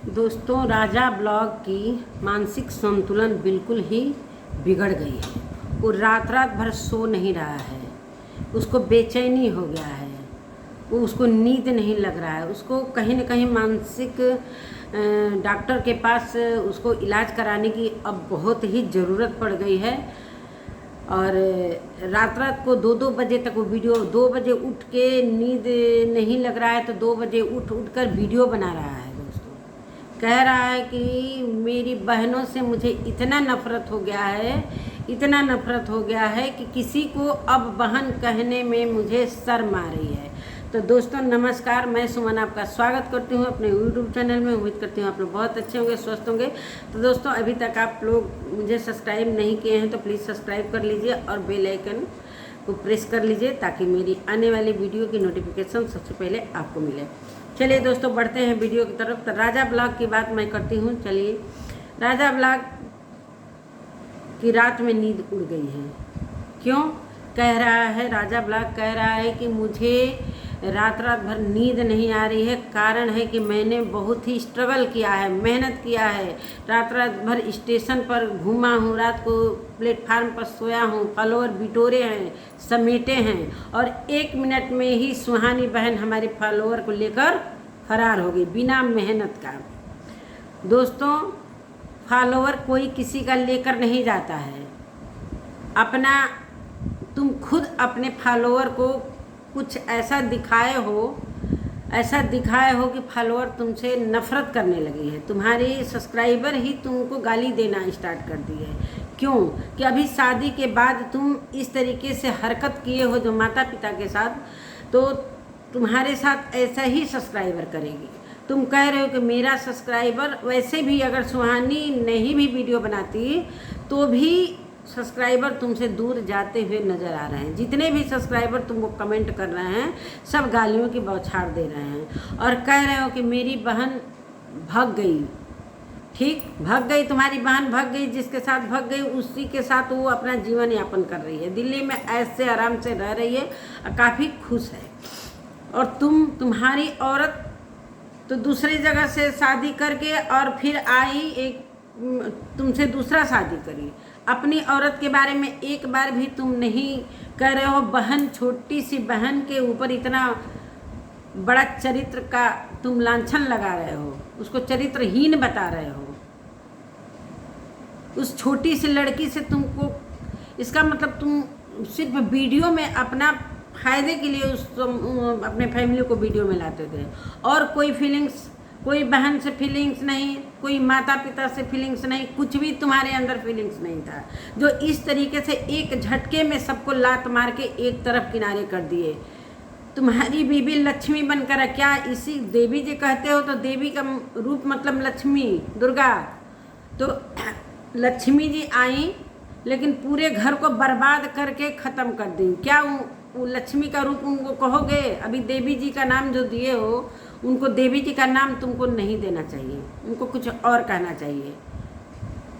दोस्तों, राजा ब्लॉग की मानसिक संतुलन बिल्कुल ही बिगड़ गई है। वो रात रात भर सो नहीं रहा है, उसको बेचैनी हो गया है, वो उसको नींद नहीं लग रहा है, उसको कहीं ना कहीं मानसिक डॉक्टर के पास उसको इलाज कराने की अब बहुत ही ज़रूरत पड़ गई है। और रात रात को 2-2 बजे तक वो वीडियो, 2 बजे उठ के नींद नहीं लग रहा है तो 2 बजे उठ कर वीडियो बना रहा है। कह रहा है कि मेरी बहनों से मुझे इतना नफ़रत हो गया है, इतना नफ़रत हो गया है कि किसी को अब बहन कहने में मुझे शर्म आ रही है। तो दोस्तों नमस्कार, मैं सुमन आपका स्वागत करती हूँ अपने यूट्यूब चैनल में। उम्मीद करती हूँ आप लोग बहुत अच्छे होंगे, स्वस्थ होंगे। तो दोस्तों अभी तक आप लोग मुझे सब्सक्राइब नहीं किए हैं तो प्लीज़ सब्सक्राइब कर लीजिए और बेल आइकन को प्रेस कर लीजिए ताकि मेरी आने वाली वीडियो की नोटिफिकेशन सबसे पहले आपको मिले। चलिए दोस्तों बढ़ते हैं वीडियो की तरफ। तो राजा ब्लॉग की बात मैं करती हूँ। चलिए, राजा ब्लॉग की रात में नींद उड़ गई है। क्यों कह रहा है? राजा ब्लॉग कह रहा है कि मुझे रात रात भर नींद नहीं आ रही है। कारण है कि मैंने बहुत ही स्ट्रगल किया है, मेहनत किया है, रात रात भर स्टेशन पर घूमा हूँ, रात को प्लेटफार्म पर सोया हूँ, फॉलोअर बिटोरे हैं, समेटे हैं, और 1 मिनट में ही सुहानी बहन हमारे फॉलोअर को लेकर फरार हो गई बिना मेहनत का। दोस्तों, फॉलोअर कोई किसी का लेकर नहीं जाता है। अपना तुम खुद अपने फॉलोअर को कुछ ऐसा दिखाए हो कि फॉलोअर तुमसे नफ़रत करने लगी है। तुम्हारे सब्सक्राइबर ही तुमको गाली देना स्टार्ट कर दी है। क्यों? कि अभी शादी के बाद तुम इस तरीके से हरकत किए हो जो माता पिता के साथ, तो तुम्हारे साथ ऐसा ही सब्सक्राइबर करेगी। तुम कह रहे हो कि मेरा सब्सक्राइबर, वैसे भी अगर सुहानी नहीं भी वीडियो बनाती तो भी सब्सक्राइबर तुमसे दूर जाते हुए नज़र आ रहे हैं। जितने भी सब्सक्राइबर तुमको कमेंट कर रहे हैं सब गालियों की बौछार दे रहे हैं और कह रहे हो कि मेरी बहन भाग गई। ठीक, भाग गई, तुम्हारी बहन भाग गई, जिसके साथ भाग गई उसी के साथ वो अपना जीवन यापन कर रही है। दिल्ली में ऐसे आराम से रह रही है और काफ़ी खुश है। और तुम्हारी औरत तो दूसरी जगह से शादी करके और फिर आई, एक तुमसे दूसरा शादी करी। अपनी औरत के बारे में एक बार भी तुम नहीं कह रहे हो। बहन, छोटी सी बहन के ऊपर इतना बड़ा चरित्र का तुम लांछन लगा रहे हो, उसको चरित्रहीन बता रहे हो। उस छोटी सी लड़की से तुमको, इसका मतलब तुम सिर्फ वीडियो में अपना फ़ायदे के लिए अपने फैमिली को वीडियो में लाते थे और कोई फीलिंग्स, कोई बहन से फीलिंग्स नहीं, कोई माता पिता से फीलिंग्स नहीं, कुछ भी तुम्हारे अंदर फीलिंग्स नहीं था। जो इस तरीके से एक झटके में सबको लात मार के एक तरफ किनारे कर दिए। तुम्हारी बीबी लक्ष्मी बनकर, क्या इसी देवी जी कहते हो? तो देवी का रूप मतलब लक्ष्मी, दुर्गा। तो लक्ष्मी जी आई लेकिन पूरे घर को बर्बाद करके ख़त्म कर दी। क्या वो लक्ष्मी का रूप उनको कहोगे? अभी देवी जी का नाम जो दिए हो, उनको देवी जी का नाम तुमको नहीं देना चाहिए, उनको कुछ और कहना चाहिए।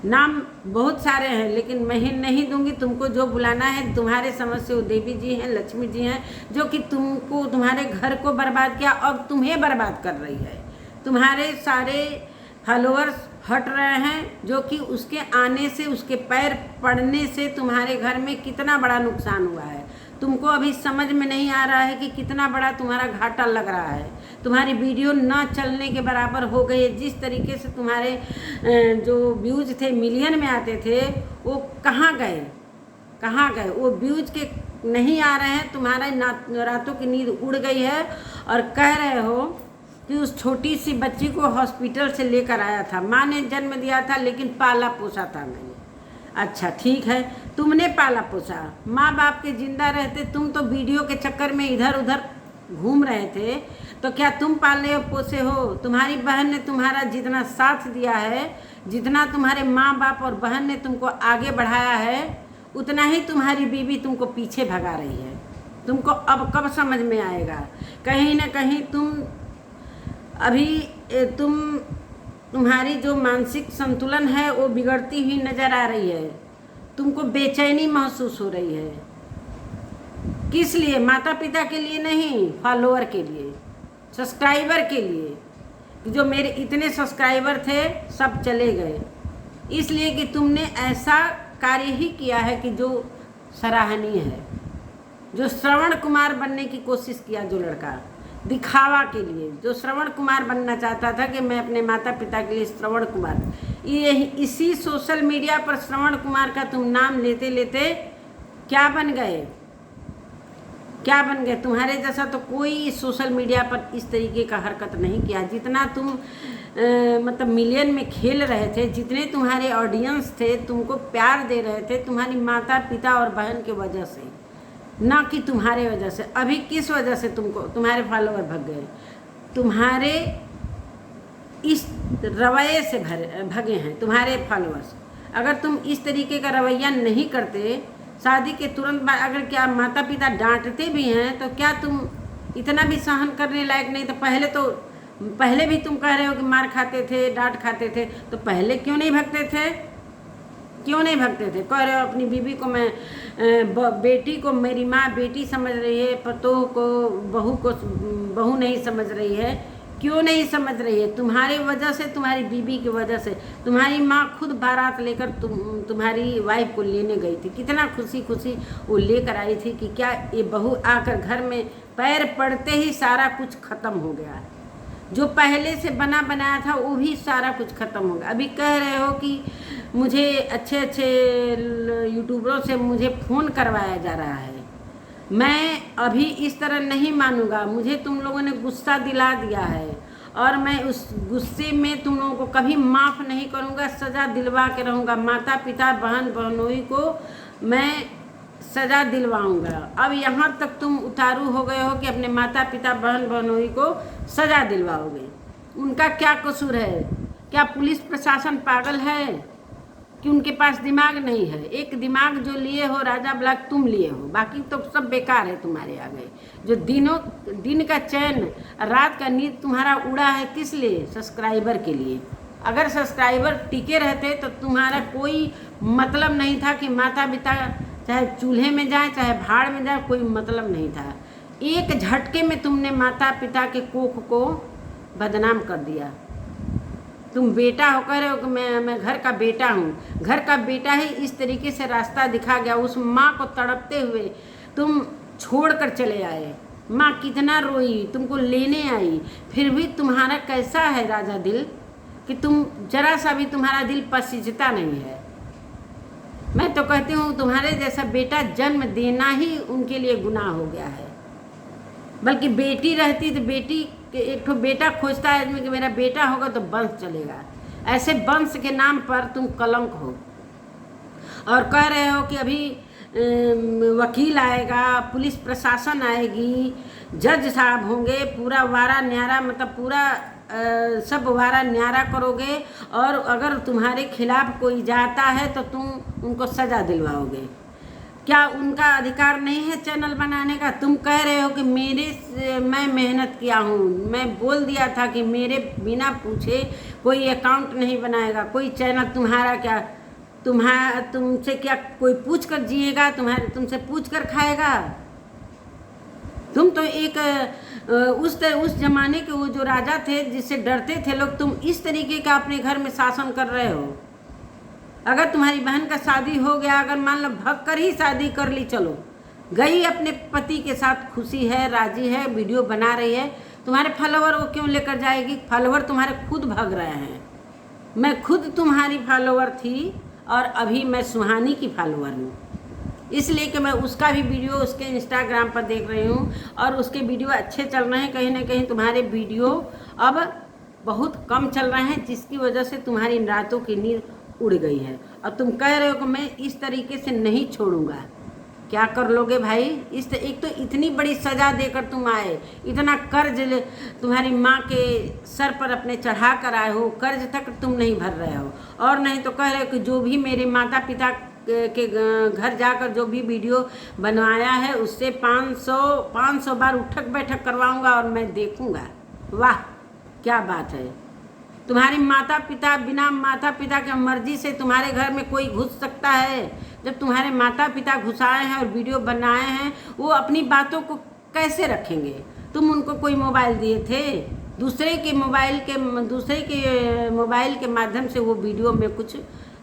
नाम बहुत सारे हैं लेकिन मैं नहीं दूंगी। तुमको जो बुलाना है, तुम्हारे समझ से वो देवी जी हैं, लक्ष्मी जी हैं, जो कि तुमको, तुम्हारे घर को बर्बाद किया, अब तुम्हें बर्बाद कर रही है। तुम्हारे सारे फॉलोअर्स हट रहे हैं, जो कि उसके आने से, उसके पैर पड़ने से तुम्हारे घर में कितना बड़ा नुकसान हुआ है। तुमको अभी समझ में नहीं आ रहा है कि कितना बड़ा तुम्हारा घाटा लग रहा है। तुम्हारी वीडियो न चलने के बराबर हो गई। जिस तरीके से तुम्हारे जो व्यूज़ थे मिलियन में आते थे, वो कहाँ गए? वो व्यूज़ के नहीं आ रहे हैं। तुम्हारा रातों की नींद उड़ गई है और कह रहे हो कि उस छोटी सी बच्ची को हॉस्पिटल से लेकर आया था, माँ ने जन्म दिया था लेकिन पाला पोसा था मैंने। अच्छा ठीक है, तुमने पाला पोसा, माँ बाप के जिंदा रहते तुम तो वीडियो के चक्कर में इधर उधर घूम रहे थे, तो क्या तुम पाले पोसे हो? तुम्हारी बहन ने तुम्हारा जितना साथ दिया है, जितना तुम्हारे माँ बाप और बहन ने तुमको आगे बढ़ाया है, उतना ही तुम्हारी बीवी तुमको पीछे भगा रही है। तुमको अब कब समझ में आएगा? कहीं ना कहीं तुम्हारी जो मानसिक संतुलन है वो बिगड़ती हुई नज़र आ रही है। तुमको बेचैनी महसूस हो रही है। किस लिए? माता पिता के लिए नहीं, फॉलोअर के लिए, सब्सक्राइबर के लिए। जो मेरे इतने सब्सक्राइबर थे सब चले गए, इसलिए कि तुमने ऐसा कार्य ही किया है कि जो सराहनीय है। जो श्रवण कुमार बनने की कोशिश किया, जो लड़का दिखावा के लिए, जो श्रवण कुमार बनना चाहता था कि मैं अपने माता पिता के लिए श्रवण कुमार, ये इसी सोशल मीडिया पर श्रवण कुमार का तुम नाम लेते लेते क्या बन गए, क्या बन गए? तुम्हारे जैसा तो कोई सोशल मीडिया पर इस तरीके का हरकत नहीं किया। जितना तुम मतलब मिलियन में खेल रहे थे, जितने तुम्हारे ऑडियंस थे, तुमको प्यार दे रहे थे, तुम्हारी माता पिता और बहन की वजह से, ना कि तुम्हारे वजह से। अभी किस वजह से तुमको तुम्हारे फॉलोअर भग गए? तुम्हारे इस रवैये से भगे हैं तुम्हारे फॉलोअर्स। अगर तुम इस तरीके का रवैया नहीं करते, शादी के तुरंत बाद अगर क्या माता पिता डांटते भी हैं तो क्या तुम इतना भी सहन करने लायक नहीं? तो पहले भी तुम कह रहे हो कि मार खाते थे, डांट खाते थे, तो पहले क्यों नहीं भगते थे? क्यों नहीं भगते थे? कह रहे हो अपनी बीवी को मैं बेटी को मेरी माँ बेटी समझ रही है, पतोह को बहू नहीं समझ रही है। क्यों नहीं समझ रही है? तुम्हारी वजह से, तुम्हारी बीवी की वजह से। तुम्हारी माँ खुद बारात लेकर तुम्हारी वाइफ को लेने गई थी, कितना खुशी खुशी वो लेकर आई थी कि क्या ये बहू आकर घर में पैर पड़ते ही सारा कुछ खत्म हो गया। जो पहले से बना बनाया था वो भी सारा कुछ खत्म हो गया। अभी कह रहे हो कि मुझे अच्छे अच्छे यूट्यूबरों से मुझे फ़ोन करवाया जा रहा है। मैं अभी इस तरह नहीं मानूंगा। मुझे तुम लोगों ने गुस्सा दिला दिया है और मैं उस गुस्से में तुम लोगों को कभी माफ़ नहीं करूंगा, सज़ा दिलवा के रहूँगा। माता पिता बहन बहनोई को मैं सज़ा दिलवाऊंगा। अब यहाँ तक तुम उतारू हो गए हो कि अपने माता पिता बहन बहनोई को सज़ा दिलवाओगे। उनका क्या कसूर है? क्या पुलिस प्रशासन पागल है कि उनके पास दिमाग नहीं है? एक दिमाग जो लिए हो राजा ब्लॉक तुम लिए हो, बाकी तो सब बेकार है तुम्हारे आगे। जो दिन का चैन रात का नींद तुम्हारा उड़ा है, किस लिए? सब्सक्राइबर के लिए। अगर सब्सक्राइबर टिके रहते तो तुम्हारा कोई मतलब नहीं था कि माता पिता चाहे चूल्हे में जाए चाहे भाड़ में जाए, कोई मतलब नहीं था। एक झटके में तुमने माता पिता के कोख को बदनाम कर दिया। तुम बेटा हो, कह रहे हो कि मैं घर का बेटा हूँ। घर का बेटा ही इस तरीके से रास्ता दिखा गया। उस माँ को तड़पते हुए तुम छोड़ कर चले आए। माँ कितना रोई, तुमको लेने आई, फिर भी तुम्हारा कैसा है राजा दिल कि तुम जरा सा भी तुम्हारा दिल पसीजता नहीं है। मैं तो कहती हूँ तुम्हारे जैसा बेटा जन्म देना ही उनके लिए गुनाह हो गया है। बल्कि बेटी रहती तो बेटी एक ठो बेटा खोजता है आदमी कि मेरा बेटा होगा तो वंश चलेगा। ऐसे वंश के नाम पर तुम कलंक हो। और कह रहे हो कि अभी वकील आएगा, पुलिस प्रशासन आएगी, जज साहब होंगे, पूरा वारा न्यारा, मतलब पूरा सब वारा न्यारा करोगे। और अगर तुम्हारे खिलाफ कोई जाता है तो तुम उनको सज़ा दिलवाओगे। क्या उनका अधिकार नहीं है चैनल बनाने का? तुम कह रहे हो कि मैं मेहनत किया हूँ, मैं बोल दिया था कि मेरे बिना पूछे कोई अकाउंट नहीं बनाएगा, कोई चैनल। तुम्हारा क्या, तुमसे क्या कोई पूछ कर जिएगा? तुमसे पूछ कर खाएगा? तुम तो एक उस जमाने के वो जो राजा थे जिससे डरते थे लोग, तुम इस तरीके का अपने घर में शासन कर रहे हो। अगर तुम्हारी बहन का शादी हो गया, अगर मान लो भग कर ही शादी कर ली, चलो गई अपने पति के साथ, खुशी है, राजी है, वीडियो बना रही है, तुम्हारे फॉलोवर वो क्यों लेकर जाएगी? फॉलोवर तुम्हारे खुद भग रहे हैं। मैं खुद तुम्हारी फॉलोवर थी और अभी मैं सुहानी की फॉलोवर हूँ, इसलिए कि मैं उसका भी वीडियो उसके इंस्टाग्राम पर देख रही हूँ और उसके वीडियो अच्छे चल रहे हैं। कहीं ना कहीं तुम्हारे वीडियो अब बहुत कम चल रहे हैं, जिसकी वजह से तुम्हारी रातों की नींद उड़ गई है। और तुम कह रहे हो कि मैं इस तरीके से नहीं छोड़ूंगा। क्या कर लोगे भाई? एक तो इतनी बड़ी सज़ा देकर तुम आए, इतना कर्ज तुम्हारी माँ के सर पर अपने चढ़ा कर आए हो, कर्ज तक तुम नहीं भर रहे हो। और नहीं तो कह रहे हो कि जो भी मेरे माता पिता के घर जाकर जो भी वीडियो बनवाया है उससे 500 बार उठक बैठक करवाऊंगा और मैं देखूंगा। वाह क्या बात है! तुम्हारी माता पिता, बिना माता पिता के मर्जी से तुम्हारे घर में कोई घुस सकता है? जब तुम्हारे माता पिता घुसाए हैं और वीडियो बनाए हैं, वो अपनी बातों को कैसे रखेंगे? तुम उनको कोई मोबाइल दिए थे? दूसरे के मोबाइल के माध्यम से वो वीडियो में कुछ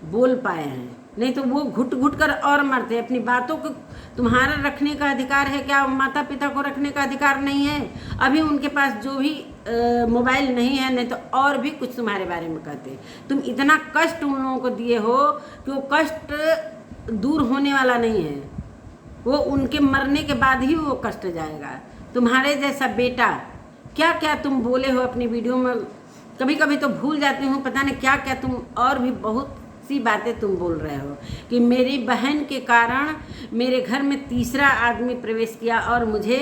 बोल पाए हैं, नहीं तो वो घुट घुट कर और मरते। अपनी बातों को तुम्हारा रखने का अधिकार है क्या? माता पिता को रखने का अधिकार नहीं है? अभी उनके पास जो भी मोबाइल नहीं है, नहीं तो और भी कुछ तुम्हारे बारे में कहते। तुम इतना कष्ट उन लोगों को दिए हो कि वो कष्ट दूर होने वाला नहीं है, वो उनके मरने के बाद ही वो कष्ट जाएगा। तुम्हारे जैसा बेटा, क्या क्या तुम बोले हो अपनी वीडियो में, कभी कभी तो भूल जाती हूँ, पता नहीं क्या क्या तुम और भी बहुत सी बातें तुम बोल रहे हो कि मेरी बहन के कारण मेरे घर में तीसरा आदमी प्रवेश किया और मुझे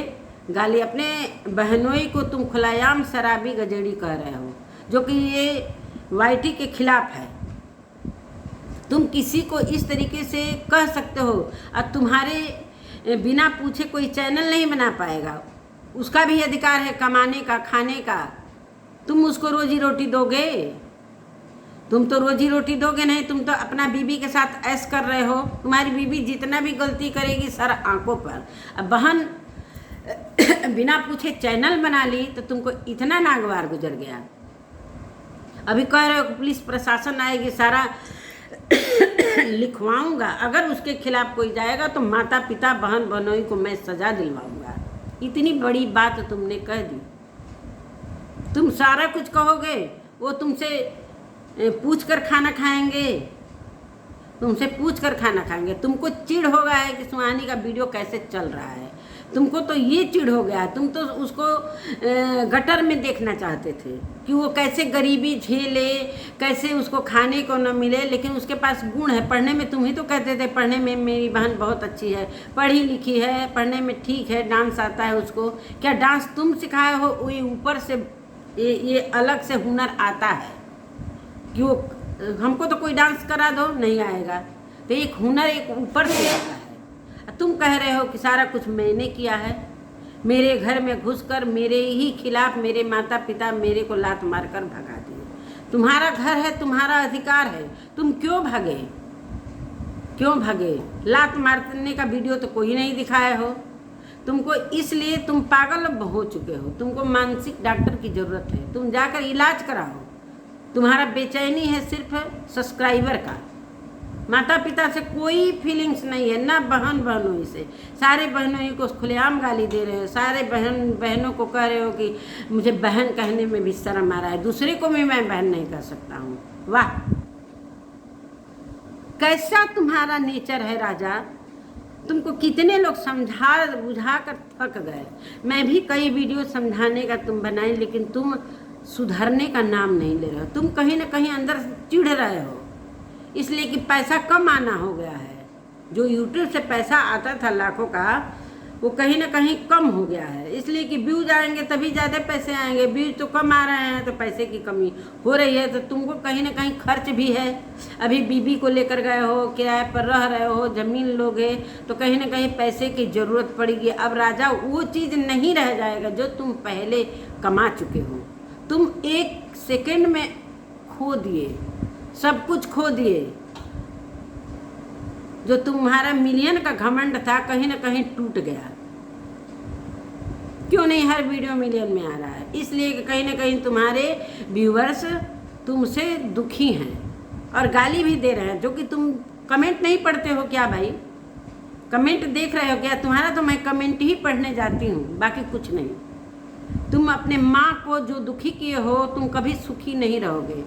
गाली। अपने बहनोई को तुम खुलायाम शराबी गजेड़ी कह रहे हो, जो कि ये वाईटी के खिलाफ है। तुम किसी को इस तरीके से कह सकते हो, और तुम्हारे बिना पूछे कोई चैनल नहीं बना पाएगा, उसका भी अधिकार है कमाने का, खाने का। तुम उसको रोजी रोटी दोगे? तुम तो रोजी रोटी दोगे नहीं, तुम तो अपना बीबी के साथ ऐश कर रहे हो। तुम्हारी बीबी जितना भी गलती करेगी सर आंखों पर। अब बहन बिना पूछे चैनल बना ली तो तुमको इतना नागवार गुजर गया। अभी कह रहे हो पुलिस प्रशासन आएगी, सारा लिखवाऊंगा, अगर उसके खिलाफ कोई जाएगा तो माता पिता बहन बहनोई को मैं सजा दिलवाऊंगा। इतनी बड़ी बात तुमने कह दी। तुम सारा कुछ कहोगे, वो तुमसे पूछ कर खाना खाएंगे, तुमसे पूछ कर खाना खाएंगे। तुमको चिढ़ हो गया है कि सुहानी का वीडियो कैसे चल रहा है, तुमको तो ये चिढ़ हो गया। तुम तो उसको गटर में देखना चाहते थे कि वो कैसे गरीबी झेले, कैसे उसको खाने को न मिले, लेकिन उसके पास गुण है। पढ़ने में तुम ही तो कहते थे पढ़ने में मेरी बहन बहुत अच्छी है, पढ़ी लिखी है, पढ़ने में ठीक है, डांस आता है उसको। क्या डांस तुम सिखाए हो? ये ऊपर से ये अलग से हुनर आता है कि वो हमको तो कोई डांस करा दो, नहीं आएगा। तो एक हुनर एक ऊपर से आता है। तुम कह रहे हो कि सारा कुछ मैंने किया है, मेरे घर में घुसकर मेरे ही खिलाफ मेरे माता पिता मेरे को लात मारकर भगा दिए। तुम्हारा घर है, तुम्हारा अधिकार है, तुम क्यों भागे? क्यों भागे? लात मारने का वीडियो तो कोई नहीं दिखाए हो तुमको, इसलिए तुम पागल हो चुके हो। तुमको मानसिक डॉक्टर की ज़रूरत है, तुम जाकर इलाज कराओ। तुम्हारा बेचैनी है सिर्फ सब्सक्राइबर का, माता पिता से कोई फीलिंग्स नहीं है, ना बहन बहनों से। सारे बहनों को खुलेआम गाली दे रहे हो, सारे बहनों को कह रहे हो कि मुझे बहन कहने में भी शर्म आ रहा है, दूसरे को भी मैं बहन नहीं कह सकता हूँ। वाह, कैसा तुम्हारा नेचर है राजा। तुमको कितने लोग समझा बुझा कर थक गए। मैं भी कई वीडियो समझाने का तुम बनाए, लेकिन तुम सुधरने का नाम नहीं ले रहे हो। तुम कहीं ना कहीं अंदर चिढ़ रहे हो, इसलिए कि पैसा कम आना हो गया है। जो यूट्यूब से पैसा आता था लाखों का, वो कहीं ना कहीं कम हो गया है, इसलिए कि व्यूज आएंगे तभी ज़्यादा पैसे आएंगे। व्यूज तो कम आ रहे हैं तो पैसे की कमी हो रही है। तो तुमको कहीं ना कहीं खर्च भी है। अभी बीबी को लेकर गए हो, किराए पर रह रहे हो, ज़मीन लोगे तो कहीं ना कहीं पैसे की ज़रूरत पड़ेगी। अब राजा वो चीज़ नहीं रह जाएगा जो तुम पहले कमा चुके हो। तुम एक सेकंड में खो दिए, सब कुछ खो दिए। जो तुम्हारा मिलियन का घमंड था कहीं ना कहीं टूट गया। क्यों नहीं हर वीडियो मिलियन में आ रहा है? इसलिए कि कहीं ना कहीं तुम्हारे व्यूअर्स तुमसे दुखी हैं और गाली भी दे रहे हैं। जो कि तुम कमेंट नहीं पढ़ते हो क्या भाई? कमेंट देख रहे हो क्या? तुम्हारा तो मैं कमेंट ही पढ़ने जाती हूँ, बाकी कुछ नहीं। तुम अपने माँ को जो दुखी किए हो, तुम कभी सुखी नहीं रहोगे।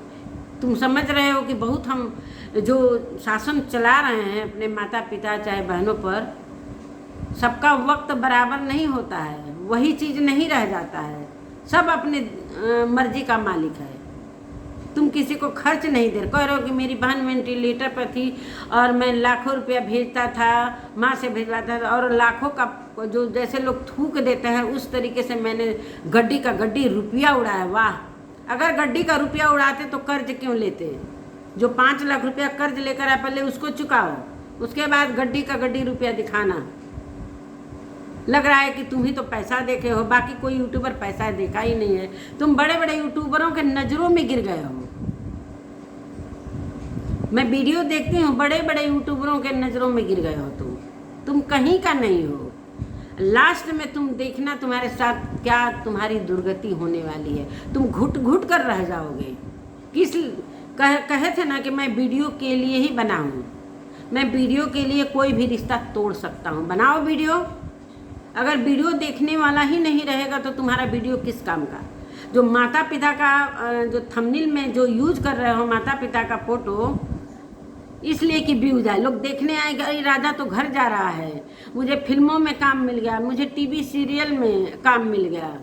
तुम समझ रहे हो कि बहुत हम जो शासन चला रहे हैं अपने माता पिता चाहे बहनों पर, सबका वक्त बराबर नहीं होता है, वही चीज़ नहीं रह जाता है। सब अपने मर्जी का मालिक है। तुम किसी को खर्च नहीं दे रहे। कह रहे हो कि मेरी बहन वेंटिलेटर पर थी और मैं लाखों रुपया भेजता था, माँ से भेजवाता था, और लाखों का जो जैसे लोग थूक देते हैं उस तरीके से मैंने गड्डी का गड्डी रुपया उड़ाया। वाह, अगर गड्डी का रुपया उड़ाते तो कर्ज क्यों लेते? जो 5 लाख रुपया कर्ज लेकर आए पहले उसको चुकाओ, उसके बाद गड्डी का गड्डी रुपया दिखाना। लग रहा है कि तुम ही तो पैसा देखे हो, बाकी कोई यूट्यूबर पैसा देखा ही नहीं है। तुम बड़े बड़े यूट्यूबरों के नज़रों में गिर गए हो। मैं वीडियो देखती हूँ, बड़े बड़े यूट्यूबरों के नज़रों में गिर गए हो तुम कहीं का नहीं हो। लास्ट में तुम देखना तुम्हारे साथ क्या तुम्हारी दुर्गति होने वाली है। तुम घुट घुट कर रह जाओगे। कहे थे ना कि मैं वीडियो के लिए ही बना हूँ, मैं वीडियो के लिए कोई भी रिश्ता तोड़ सकता हूँ। बनाओ वीडियो। अगर वीडियो देखने वाला ही नहीं रहेगा तो तुम्हारा वीडियो किस काम का। जो माता पिता का जो थंबनेल में जो यूज कर रहे हो माता पिता का फोटो, इसलिए कि व्यूज आए, लोग देखने आएगा, अरे राजा तो घर जा रहा है, मुझे फिल्मों में काम मिल गया, मुझे टीवी सीरियल में काम मिल गया।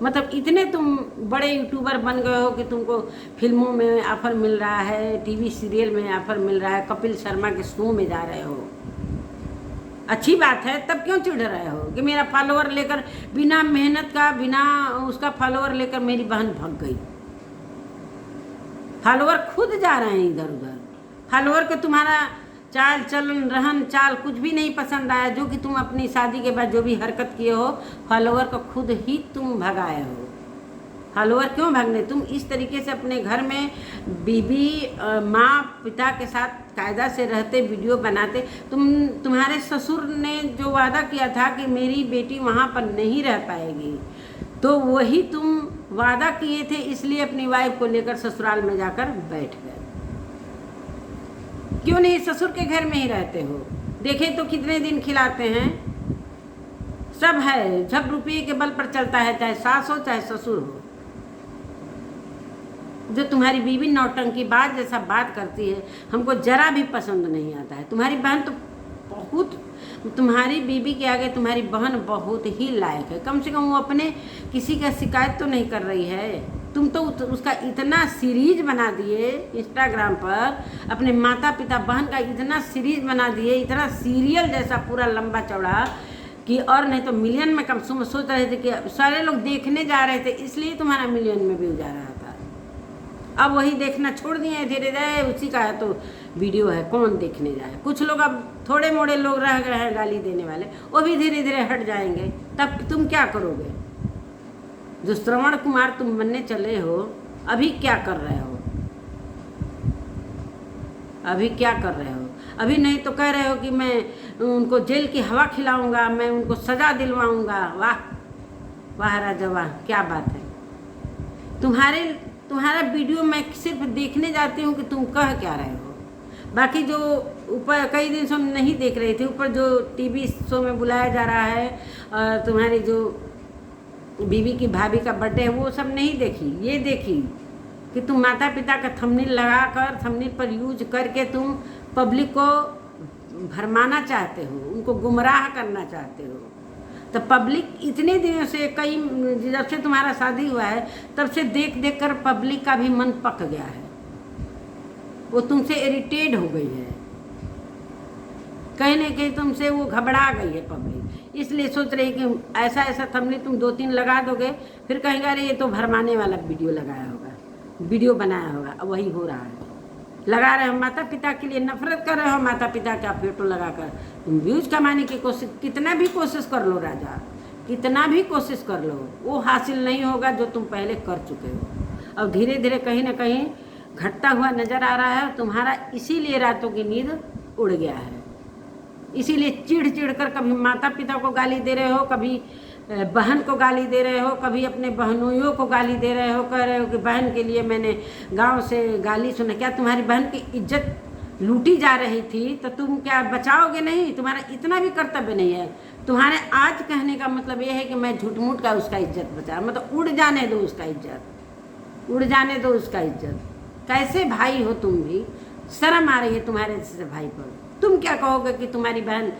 मतलब इतने तुम बड़े यूट्यूबर बन गए हो कि तुमको फिल्मों में ऑफर मिल रहा है, टीवी सीरियल में ऑफर मिल रहा है, कपिल शर्मा के शो में जा रहे हो। अच्छी बात है, तब क्यों चिढ़ रहे हो कि मेरा फॉलोअर लेकर, बिना मेहनत का, बिना उसका फॉलोअर लेकर मेरी बहन भाग गई। फॉलोअर खुद जा रहे हैं इधर उधर। फॉलोअर को तुम्हारा चाल चलन रहन चाल कुछ भी नहीं पसंद आया, जो कि तुम अपनी शादी के बाद जो भी हरकत किए हो, फॉलोअर को खुद ही तुम भगाए हो। फॉलोअर क्यों भागने? तुम इस तरीके से अपने घर में बीबी माँ पिता के साथ कायदा से रहते, वीडियो बनाते। तुम्हारे ससुर ने जो वादा किया था कि मेरी बेटी वहाँ पर नहीं रह पाएगी, तो वही तुम वादा किए थे, इसलिए अपनी वाइफ को लेकर ससुराल में जाकर बैठ गए। क्यों नहीं ससुर के घर में ही रहते हो? देखे तो कितने दिन खिलाते हैं, सब है, सब रुपये के बल पर चलता है, चाहे सास हो चाहे ससुर हो। जो तुम्हारी बीवी नौटंकी बात जैसा बात करती है, हमको जरा भी पसंद नहीं आता है। तुम्हारी बहन तो बहुत, तुम्हारी बीवी के आगे तुम्हारी बहन बहुत ही लायक है। कम से कम वो अपने किसी का शिकायत तो नहीं कर रही है। तुम तो उसका इतना सीरीज बना दिए इंस्टाग्राम पर, अपने माता पिता बहन का इतना सीरीज बना दिए, इतना सीरियल जैसा पूरा लंबा चौड़ा कि और नहीं तो मिलियन में कम। सोच रहे थे कि सारे लोग देखने जा रहे थे, इसलिए तुम्हारा मिलियन में व्यू जा रहा था। अब वही देखना छोड़ दिए धीरे धीरे, उसी का है तो वीडियो है, कौन देखने जाए। कुछ लोग अब थोड़े मोड़े लोग रह गए हैं गाली देने वाले, वो भी धीरे धीरे हट जाएंगे। तब तुम क्या करोगे? जो श्रवण कुमार तुम बनने चले हो, अभी क्या कर रहे हो? अभी क्या कर रहे हो? अभी नहीं तो कह रहे हो कि मैं उनको जेल की हवा खिलाऊंगा, मैं उनको सजा दिलवाऊंगा। वाह वाह राजा वाह, क्या बात है। तुम्हारा वीडियो मैं सिर्फ देखने जाती हूँ कि तुम कह क्या रहे हो। बाकी जो ऊपर कई दिन से हम नहीं देख रहे थे, ऊपर जो टीवी शो में बुलाया जा रहा है, तुम्हारी जो बीवी की भाभी का बर्थडे है, वो सब नहीं देखी। ये देखी कि तुम माता पिता का थंबनेल लगाकर, थंबनेल पर यूज करके तुम पब्लिक को भरमाना चाहते हो, उनको गुमराह करना चाहते हो। तो पब्लिक इतने दिनों से, कई जब से तुम्हारा शादी हुआ है तब से देख देख कर पब्लिक का भी मन पक गया है, वो तुमसे इरिटेट हो गई है, कहीं ना कहीं तुमसे वो घबरा गई है पब्लिक। इसलिए सोच रही कि ऐसा ऐसा थंबनेल तुम 2-3 लगा दोगे, फिर कहेंगे अरे ये तो भरमाने वाला वीडियो लगाया होगा, वीडियो बनाया होगा। अब वही हो रहा है, लगा रहे हो माता पिता के लिए, नफरत कर रहे हो माता पिता का फोटो लगाकर। तुम व्यूज कमाने की कोशिश, कितना भी कोशिश कर लो राजा, कितना भी कोशिश कर लो, वो हासिल नहीं होगा जो तुम पहले कर चुके हो। और धीरे धीरे कहीं ना कहीं घटता हुआ नजर आ रहा है तुम्हारा। इसीलिए रातों की नींद उड़ गया है, इसीलिए चिढ़ चिढ़ कर कभी माता पिता को गाली दे रहे हो, कभी बहन को गाली दे रहे हो, कभी अपने बहनोइयों को गाली दे रहे हो, कह रहे हो कि बहन के लिए मैंने गांव से गाली सुना। क्या तुम्हारी बहन की इज्जत लूटी जा रही थी तो तुम क्या बचाओगे नहीं? तुम्हारा इतना भी कर्तव्य नहीं है। तुम्हारे आज कहने का मतलब ये है कि मैं झूठ मूठ का उसका इज्जत बचा, मतलब उड़ जाने दो उसका इज्जत, उड़ जाने दो उसका इज्जत। कैसे भाई हो तुम भी? शर्म आ रही है तुम्हारे जैसे भाई पर। तुम क्या कहोगे कि तुम्हारी बहन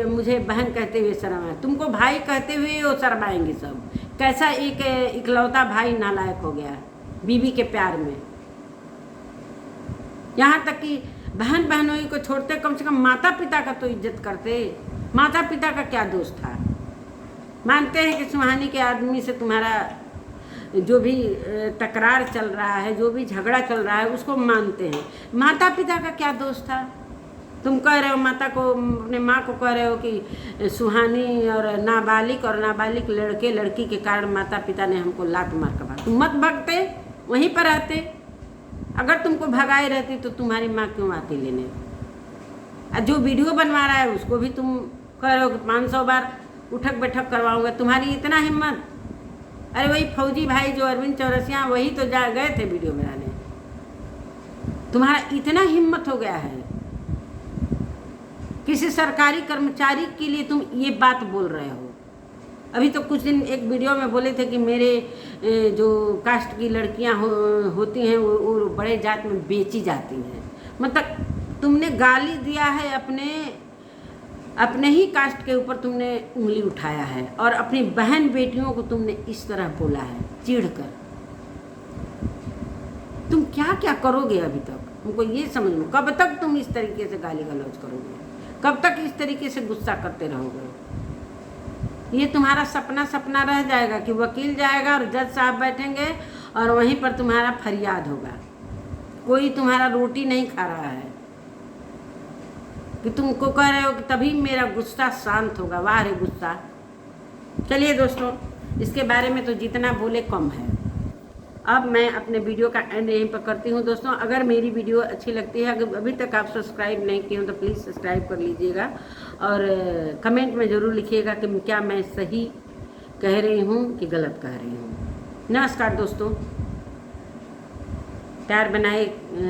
मुझे बहन कहते हुए शर्म आए, तुमको भाई कहते हुए वो शर्माएंगे सब। कैसा एक इकलौता भाई नालायक हो गया बीवी के प्यार में। यहाँ तक कि बहन बहनोई को छोड़ते, कम से कम माता पिता का तो इज्जत करते। माता पिता का क्या दोष था? मानते हैं कि सुहानी के आदमी से तुम्हारा जो भी तकरार चल रहा है, जो भी झगड़ा चल रहा है, उसको मानते हैं। माता पिता का क्या दोष था? तुम कह रहे हो माता को, अपने माँ को कह रहे हो कि सुहानी और नाबालिग लड़के लड़की के कारण माता पिता ने हमको लात मार कर भागा। तुम मत भागते, वहीं पर रहते। अगर तुमको भगाए रहती तो तुम्हारी माँ क्यों आती लेने? और जो वीडियो बनवा रहा है उसको भी तुम कह रहे हो कि 500 बार उठक बैठक करवाऊंगा। तुम्हारी इतना हिम्मत? अरे वही फौजी भाई जो अरविंद चौरसिया, वही तो जा गए थे वीडियो बनाने। तुम्हारा इतना हिम्मत हो गया है, किसी सरकारी कर्मचारी के लिए तुम ये बात बोल रहे हो। अभी तो कुछ दिन एक वीडियो में बोले थे कि मेरे जो कास्ट की लड़कियां होती हैं वो बड़े जात में बेची जाती हैं। मतलब तुमने गाली दिया है, अपने ही कास्ट के ऊपर तुमने उंगली उठाया है और अपनी बहन बेटियों को तुमने इस तरह बोला है चिढ़ कर। तुम क्या क्या करोगे अभी तक? तुमको ये समझ लो, कब तक तुम इस तरीके से गाली गलौज करोगे? कब तक इस तरीके से गुस्सा करते रहोगे? ये तुम्हारा सपना रह जाएगा कि वकील जाएगा और जज साहब बैठेंगे और वहीं पर तुम्हारा फरियाद होगा। कोई तुम्हारा रोटी नहीं खा रहा है कि तुमको कह रहे हो कि तभी मेरा गुस्सा शांत होगा। वाह रे गुस्सा। चलिए दोस्तों, इसके बारे में तो जितना बोले कम है। अब मैं अपने वीडियो का एंड यहीं पर करती हूँ। दोस्तों, अगर मेरी वीडियो अच्छी लगती है, अगर अभी तक आप सब्सक्राइब नहीं किए हो तो प्लीज़ सब्सक्राइब कर लीजिएगा और कमेंट में ज़रूर लिखिएगा कि क्या मैं सही कह रही हूँ कि गलत कह रही हूँ। नमस्कार दोस्तों। प्यार बनाए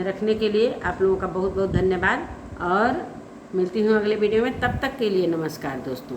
रखने के लिए आप लोगों का बहुत बहुत धन्यवाद और मिलती हूँ अगले वीडियो में। तब तक के लिए नमस्कार दोस्तों।